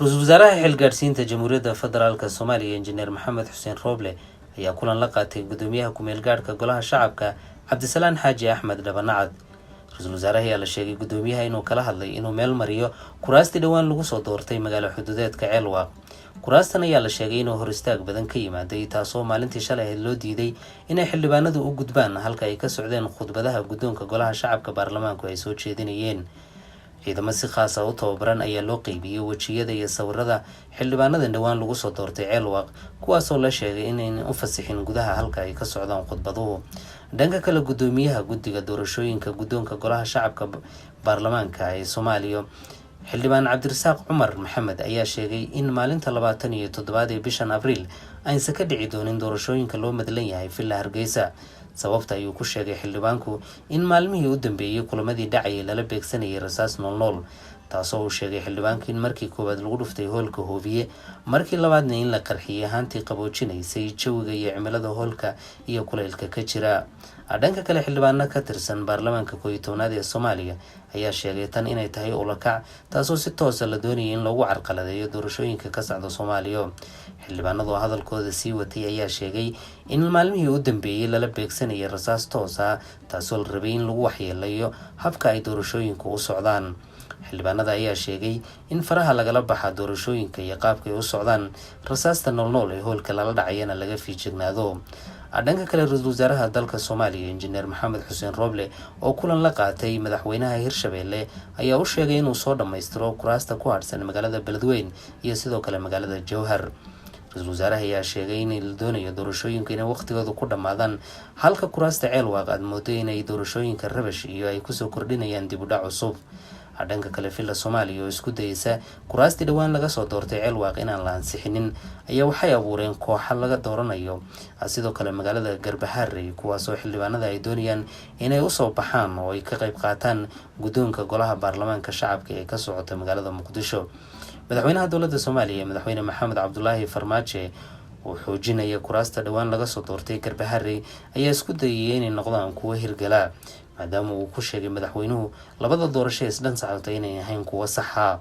Ra-iisul Wasaaraha Xilgaarsiinta Jamhuuriyadda Federaalka Soomaaliya Injineer Maxamed Xuseen Rooble ayaa kulan la qaatay gudoomiyaha ku-meel gaadhka Golaha Shacabka Cabdisalaan Xaaji Axmed Dhabanacad. Ra-iisul Wasaaraha ayaa la sheegay gudoomiyaha inuu kala hadlay inuu meel mariyo kuraastii dhowaan lagu soo doortay magaalo xuduudeedka Ceelwaaq. Kuraastan ayaa la sheegay inuu hor istaag badan ka yimaaday taasoo maalintii shalay ahayd loo diiday inay xildhibaanadu u gudbaan halka ay ka socdeen khudbadaha guddoonka Golaha Shacabka baarlamaanku ay soo jeedinayeen. ciidamo si khaas ah u tababaran ayaa loo qeybiyey wejiyada iyo sawirada xildhibaanada dhowaan lagu soo doortay Ceelwaaq, kuwaasoo la sheegay inay u fasixin gudaha halka ay ka socdaan khudbaduhu. dhanka kale gudoomiyaha guddiga doorashooyinka guddoonka Golaha Shacabka baarlamaanka ee Soomaaliya xildhibaan Cabdirasaaq Cumar Maxamed ayaa sheegay in maalinta 27 ee bishan Abriil aysan ka dhici doonin doorashooyinka loo madlan yahay Villa Hargeysa. sababta ayuu ku sheegay xildhibaanku in maalmihii u dambeeyay kulamadii dhacayay lala beegsanayay rasaas nool taasoo uu sheegay xildhibaanku in markii koowaad lagu dhuftay hoolka Hoobiye, markii labaadna in la qarxiyay ahaantii qaboojinaysay jawiga iyo cimilada hoolka iyo kulaylka ka jira. dhanka kale xildhibaano ka tirsan baarlamaanka 11aad ee Soomaaliya ayaa sheegay tan inay tahay ulakac taasoo si toos ah la doonayay in lagu carqaladeeyo doorashooyinka ka socda Soomaaliya. xildhibaanadu hadalkooda sii watay ayaa sheegay in maalmihii u dambeeyay lala beegsanayay rasaas toos ah taasoo la rabay in lagu waxyeeleeyo habka ay doorashooyinku u socdaan. xildhibaanada ayaa sheegay in faraha lagala baxa doorashooyinka iyo qaabka ay u socdaan rasaasta nool ee hoolka lala dhacayana laga fiijignaado. dhanka kale ra-iisul wasaaraha dalka Soomaaliya Injineer Maxamed Xuseen Rooble oo kulan la qaatay madaxweynaha Hirshabelle ayaa u sheegay inuu soo dhameystiro kuraasta ku harsan magaalada Beledweyne iyo sidoo kale magaalada Jowhar. ra-iisul wasaaraha ayaa sheegay in la doonayo doorashooyinka inay waqtigooda ku dhamaadaan halka kuraasta Ceelwaaq aad moodo inay doorashooyinka rabash iyo ay kusoo kordhinayaan dib u dhac cusub. dhanka kale Villa Soomaaliya oo isku dayaysa kuraastii dhowaan laga soo doortay Ceelwaaq inaan la ansixinin ayaa waxay abuureen kooxo laga dooranayo sidoo kale magaalada Garbaharey, kuwaasoo xildhibaanada ay doonayaan inay u soo baxaan oo ay ka qayb qaataan guddoonka Golaha Baarlamaanka Shacabka ee ka socota magaalada Muqdisho. madaxweynaha dowladda Soomaaliya madaxweyne Maxamed Cabdullaahi Farmaajo oo xoojinaya kuraasta dhowaan laga soo doortay Garbaharey ayaa isku dayay inay noqdaan kuwo hirgala, maadaama uu ku sheegay madaxweynuhu labada doorasho isdhan socotay inay ahayn kuwo sax ah.